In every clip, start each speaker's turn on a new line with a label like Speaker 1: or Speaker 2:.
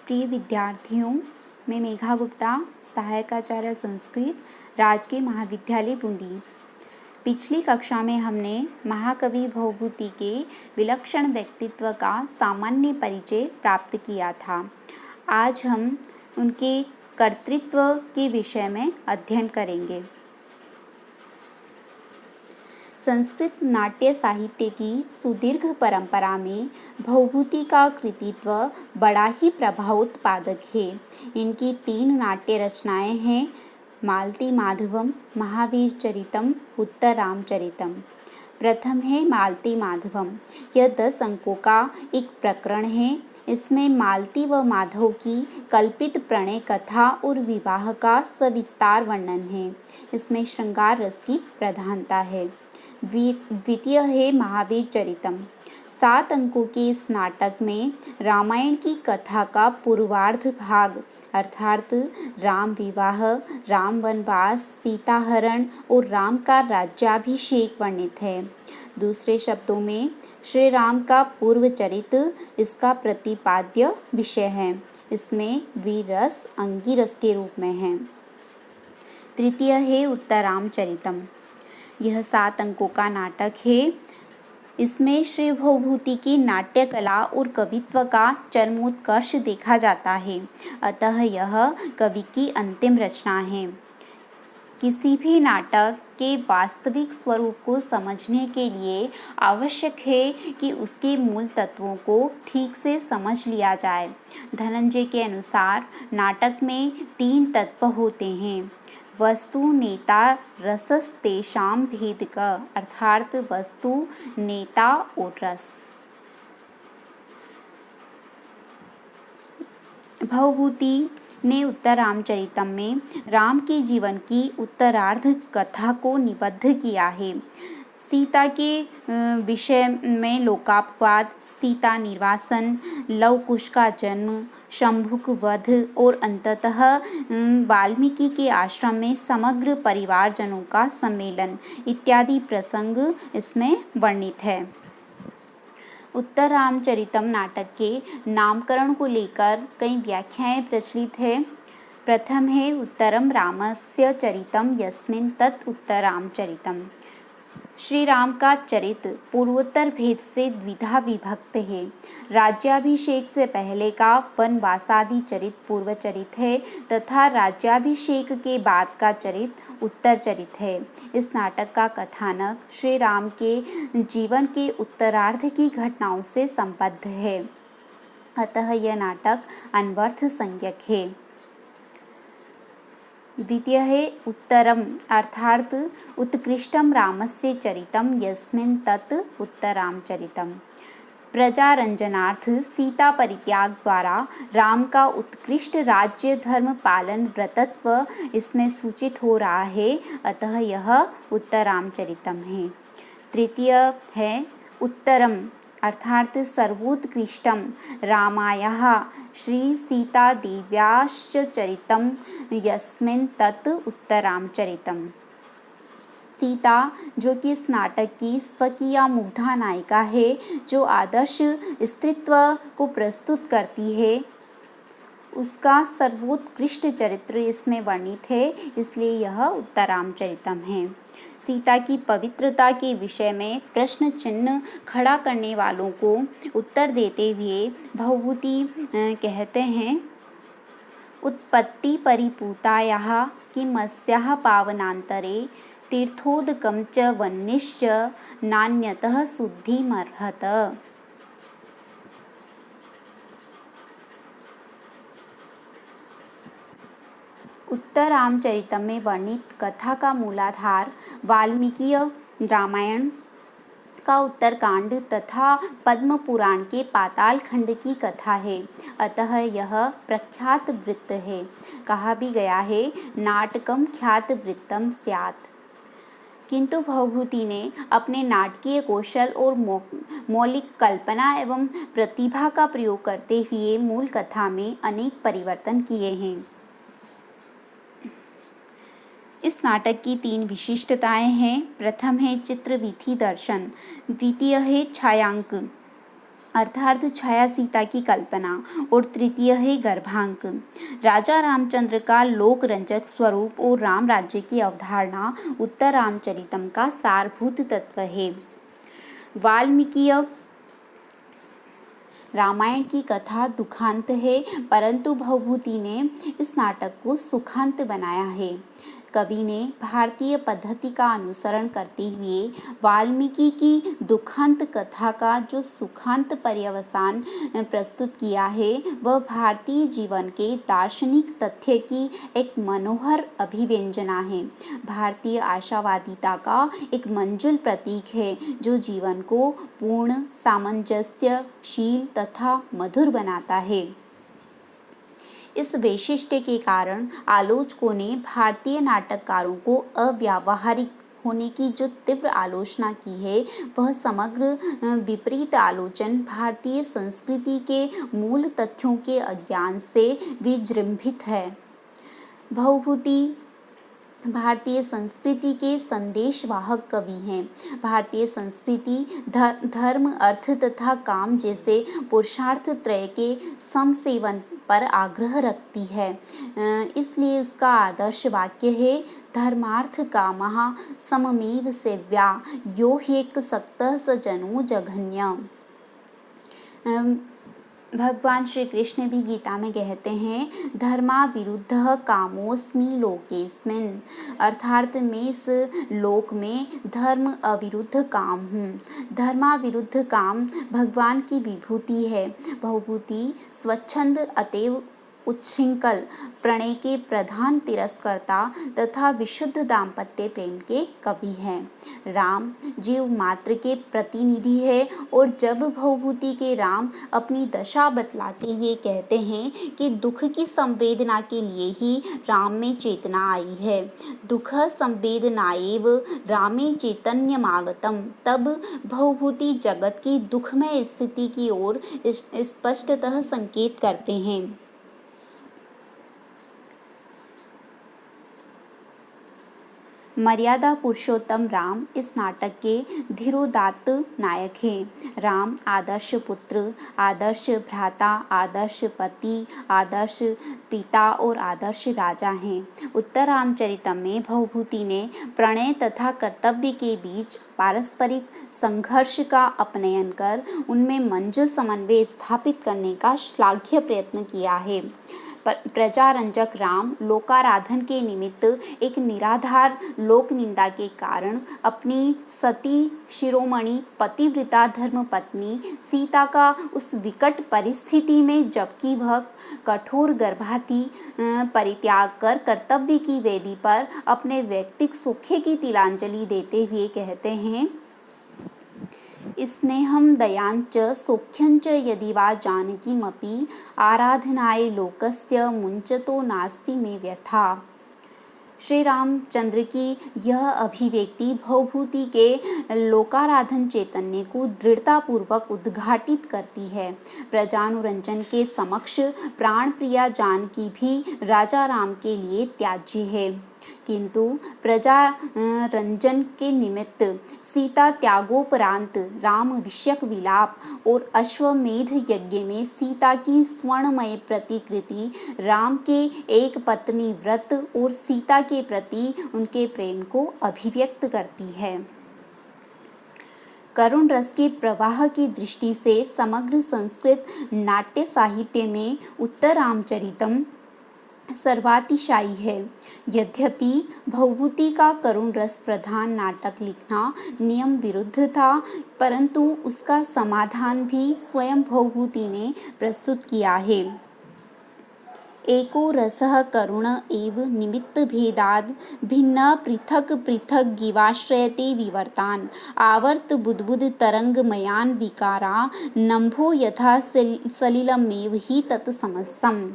Speaker 1: प्रिय विद्यार्थियों, मैं मेघा गुप्ता, सहायकाचार्य संस्कृत, राजकीय महाविद्यालय बूंदी। पिछली कक्षा में हमने महाकवि भवभूति के विलक्षण व्यक्तित्व का सामान्य परिचय प्राप्त किया था। आज हम उनके कर्तृत्व के विषय में अध्ययन करेंगे। संस्कृत नाट्य साहित्य की सुदीर्घ परंपरा में भवभूति का कृतित्व बड़ा ही प्रभावोत्पादक है। इनकी 3 नाट्य रचनाएं हैं: मालती माधवम, महावीर चरितम, उत्तररामचरितम। प्रथम है मालती माधवम। यह 10 अंकों का एक प्रकरण है। इसमें मालती व माधव की कल्पित प्रणय कथा और विवाह का सविस्तार वर्णन है। इसमें श्रृंगार रस की प्रधानता है। द्वितीय है महावीर चरितम। 7 अंकों के इस नाटक में रामायण की कथा का पूर्वार्ध भाग अर्थात राम विवाह, राम वनवास, सीता हरण और राम का राज्याभिषेक वर्णित है। दूसरे शब्दों में श्री राम का पूर्व चरित्र इसका प्रतिपाद्य विषय है। इसमें वीर रस अंगी के रूप में है। तृतीय है उत्तररामचरितम। यह 7 अंकों का नाटक है। इसमें श्री भवभूति की नाट्य कला और कवित्व का चरमोत्कर्ष देखा जाता है। अतः यह कवि की अंतिम रचना है। किसी भी नाटक के वास्तविक स्वरूप को समझने के लिए आवश्यक है कि उसके मूल तत्वों को ठीक से समझ लिया जाए। धनंजय के अनुसार नाटक में 3 तत्व होते हैं: वस्तु, नेता, रसस तेषां भेदक अर्थात वस्तु, नेता और रस। भवभूति ने उत्तररामचरितम में राम के जीवन की उत्तरार्ध कथा को निबद्ध किया है। सीता के विषय में लोकापवाद, सीता निर्वासन, लव कुश का जन्म, शंभुक वध और अंततः वाल्मीकि के आश्रम में समग्र परिवारजनों का सम्मेलन इत्यादि प्रसंग इसमें वर्णित है। उत्तररामचरितम नाटक के नामकरण को लेकर कई व्याख्याएं प्रचलित है। प्रथम है उत्तरम रामस्य चरितम यस्मिन् तत् उत्तररामचरितम। श्री राम का चरित्र पूर्वोत्तर भेद से द्विधा विभक्त है। राज्याभिषेक से पहले का वनवासादि चरित्र पूर्व चरित्र है तथा राज्याभिषेक के बाद का चरित्र उत्तर चरित्र है। इस नाटक का कथानक श्री राम के जीवन के उत्तरार्ध की घटनाओं से संबद्ध है। अतः यह नाटक अन्वर्थ संज्ञक है। द्वितीय है उत्तरम अर्थात उत्कृष्टम रामस्य चरितम यस्मिन् तत् उत्तररामचरितम। प्रजारंजनार्थ सीता परित्याग द्वारा राम का उत्कृष्ट राज्य धर्म पालन व्रतत्व इसमें सूचित हो रहा है। अतः यह उत्तररामचरितम है। तृतीय है उत्तरम अर्थात सर्वोत्कृष्टम रामायः श्री सीता देव्याश्च चरितम यस्मिन् तत् उत्तररामचरितम। सीता जो कि इस नाटक की स्वकीय मुग्धा नायिका है, जो आदर्श स्त्रीत्व को प्रस्तुत करती है, उसका सर्वोत्कृष्ट चरित्र इसमें वर्णित है, इसलिए यह उत्तररामचरितम है। सीता की पवित्रता के विषय में प्रश्न चिन्ह खड़ा करने वालों को उत्तर देते हुए भवभूति कहते हैं: उत्पत्ति परिपूतायाः किमस्याः पावनान्तरे तीर्थोदकं च वह्निश्च नान्यतः शुद्धिमर्हत। उत्तररामचरितम में वर्णित कथा का मूलाधार वाल्मीकि रामायण का उत्तरकांड तथा पद्म पुराण के पाताल खंड की कथा है। अतः यह प्रख्यात वृत्त है। कहा भी गया है, नाटकम ख्यात वृत्तम स्यात्। किंतु भवभूति ने अपने नाटकीय कौशल और मौलिक कल्पना एवं प्रतिभा का प्रयोग करते हुए मूल कथा में अनेक परिवर्तन किए हैं। इस नाटक की 3 विशिष्टताएं हैं। प्रथम है चित्रवीथि दर्शन, द्वितीय है छायांक, अर्थात छाया सीता की कल्पना और तृतीय है गर्भांक। राजा रामचंद्र का लोक रंजक स्वरूप और राम राज्य की अवधारणा उत्तर रामचरितम का सारभूत तत्व है। वाल्मीकि रामायण की कथा दुखांत है, परंतु भवभूति ने इस नाटक को सुखांत बनाया है। कवि ने भारतीय पद्धति का अनुसरण करते हुए वाल्मीकि की दुखांत कथा का जो सुखांत पर्यवसान प्रस्तुत किया है, वह भारतीय जीवन के दार्शनिक तथ्य की एक मनोहर अभिव्यंजना है। भारतीय आशावादिता का एक मंजुल प्रतीक है, जो जीवन को पूर्ण, सामंजस्यशील तथा मधुर बनाता है। इस वैशिष्ट्य के कारण आलोचकों ने भारतीय नाटककारों को अव्यावहारिक होने की जो तीव्र आलोचना की है, वह समग्र विपरीत आलोचन भारतीय संस्कृति के मूल तथ्यों के अज्ञान से विजृंभित है। भवभूति भारतीय संस्कृति के संदेशवाहक कवि हैं। भारतीय संस्कृति धर्म, अर्थ तथा काम जैसे पुरुषार्थ त्रय के समसेवन पर आग्रह रखती है। इसलिए उसका आदर्श वाक्य है, धर्मार्थ कामः सममेव सेव्या यो ह्येकसक्तः स जनो जघन्य। भगवान श्री कृष्ण भी गीता में कहते हैं, धर्मा विरुद्ध कामोस्मि लोकेस्मिन्, अर्थात मैं इस लोक में धर्म अविरुद्ध काम हूँ। धर्मा विरुद्ध काम भगवान की विभूति है। भवभूति स्वच्छंद अतएव उच्छृंखल प्रणय के प्रधान तिरस्कर्ता तथा विशुद्ध दाम्पत्य प्रेम के कवि हैं। राम जीव मात्र के प्रतिनिधि है, और जब भवभूति के राम अपनी दशा बतलाते हुए कहते हैं कि दुख की संवेदना के लिए ही राम में चेतना आई है, दुख संवेदनाएव रामे चैतन्यमागतम, तब भवभूति जगत की दुखमय स्थिति की ओर स्पष्टतः संकेत करते हैं। मर्यादा पुरुषोत्तम राम इस नाटक के धीरोदात्त नायक हैं। राम आदर्श पुत्र, आदर्श भ्राता, आदर्श पति, आदर्श पिता और आदर्श राजा हैं। उत्तर रामचरितम में भवभूति ने प्रणय तथा कर्तव्य के बीच पारस्परिक संघर्ष का अपनयन कर उनमें मंजू समन्वय स्थापित करने का श्लाघ्य प्रयत्न किया है। प्रजारंजक राम लोकाराधन के निमित्त एक निराधार लोक निंदा के कारण अपनी सती शिरोमणि पतिव्रता धर्मपत्नी सीता का उस विकट परिस्थिति में, जबकि वह कठोर गर्भाती परित्याग कर कर्तव्य की वेदी पर अपने व्यक्तिक सौख्य की तिलांजलि देते हुए कहते हैं, स्नेहं दयांच सौख्यंच यदि वा जानकीमपि आराधनाय लोकस्य मुंचतो नास्ति मे व्यथा। श्री रामचंद्र की यह अभिव्यक्ति भवभूति के लोकाराधन चैतन्य को दृढ़तापूर्वक उद्घाटित करती है। प्रजानुरंजन के समक्ष प्राण प्रिया जानकी भी राजा राम के लिए त्याज्य है, किंतु प्रजा रंजन के निमित्त सीता त्यागोपरांत राम विषयक विलाप और अश्वमेध यज्ञ में सीता की स्वर्णमय प्रतिकृति राम के एक पत्नी व्रत और सीता के प्रति उनके प्रेम को अभिव्यक्त करती है। करुण रस के प्रवाह की दृष्टि से समग्र संस्कृत नाट्य साहित्य में उत्तर रामचरितम सर्वातिशायी है। यद्यपि भवभूति का करुण रस प्रधान नाटक लिखना नियम विरुद्ध था, परंतु उसका समाधान भी स्वयं भवभूति ने प्रस्तुत किया है। एको रसः करुण एव निमित्त भेदाद भिन्न पृथक पृथक गिवाश्रयते विवर्तान आवर्त बुद्बुद तरंगमयान विकारा नंभो यथा सलिलमेव ही तत्समस्तम।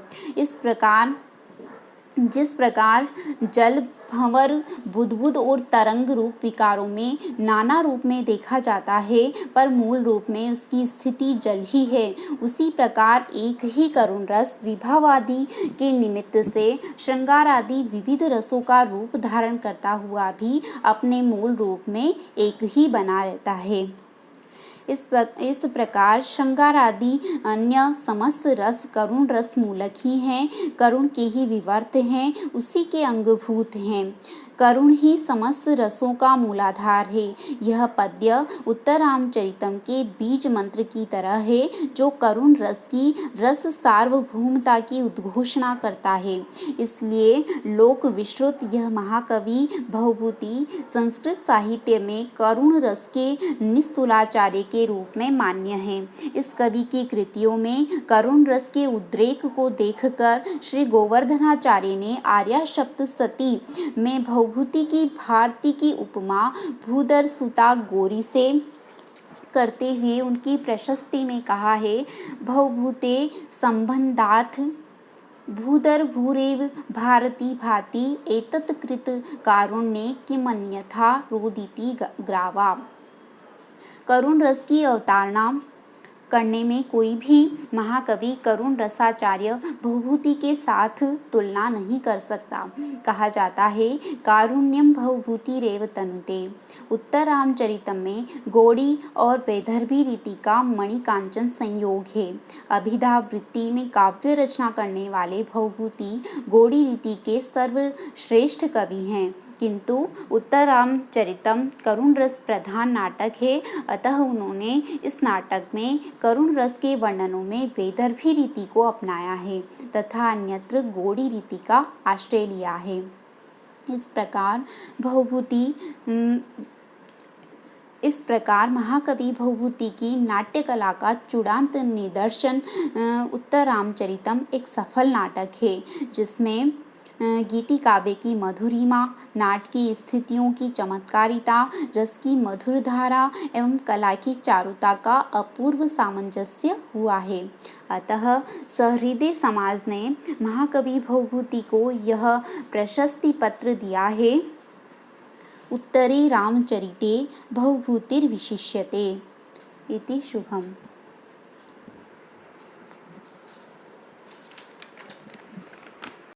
Speaker 1: जिस प्रकार जल भंवर बुदबुद और तरंग रूप विकारों में नाना रूप में देखा जाता है, पर मूल रूप में उसकी स्थिति जल ही है, उसी प्रकार एक ही करुण रस विभव आदि के निमित्त से श्रृंगार आदि विविध रसों का रूप धारण करता हुआ भी अपने मूल रूप में एक ही बना रहता है। इस प्रकार श्रृंगार आदि अन्य समस्त रस करुण रस मूलक ही हैं, करुण के ही विवर्त हैं, उसी के अंगभूत हैं। करुण ही समस्त रसों का मूलाधार है। यह पद्य उत्तरामचरितम के बीज मंत्र की तरह है, जो करुण रस की रस सार्वभौमता की उद्घोषणा करता है। इसलिए लोक विश्रुत यह महाकवि भवभूति संस्कृत साहित्य में करुण रस के निस्तुलाचार्य के रूप में मान्य है। इस कवि की कृतियों में करुण रस के उद्रेक को देखकर श्री गोवर्धनाचार्य ने आर्या सप्तशती में भवभूति की भारती की उपमा भूधर सुता गौरी से करते हुए उनकी प्रशस्ति में कहा है, भवभूते संबंधात् भूधर भूरेव भारती भाति एतत् कृत कारुण्ये किमन्यथा रोदिति ग्रावा। करुण रस की अवतारणा करने में कोई भी महाकवि करुण रसाचार्य भवभूति के साथ तुलना नहीं कर सकता। कहा जाता है, कारुण्यम भवभूतिरेव तनुते। उत्तरामचरितम में गौड़ी और वैदर्भी रीति का मणिकांचन संयोग है। अभिधा वृत्ति में काव्य रचना करने वाले भवभूति गौड़ी रीति के सर्वश्रेष्ठ कवि हैं, किंतु उत्तरामचरितम करुण रस प्रधान नाटक है, अतः उन्होंने इस नाटक में करुण रस के वर्णनों में वैदर्भी रीति को अपनाया है तथा अन्यत्र गौड़ी रीति का आश्रय लिया है। इस प्रकार महाकवि भवभूति की नाट्य कला का चूड़ांत निदर्शन उत्तरामचरितम एक सफल नाटक है, जिसमें गीति काव्य की मधुरिमा, नाटकीय स्थितियों की चमत्कारिता, रस की मधुर धारा एवं कला की चारुता का अपूर्व सामंजस्य हुआ है। अतः सहृदय समाज ने महाकवि भवभूति को यह प्रशस्ति पत्र दिया है, उत्तरे रामचरिते भवभूतिर्विशिष्यते इति शुभम।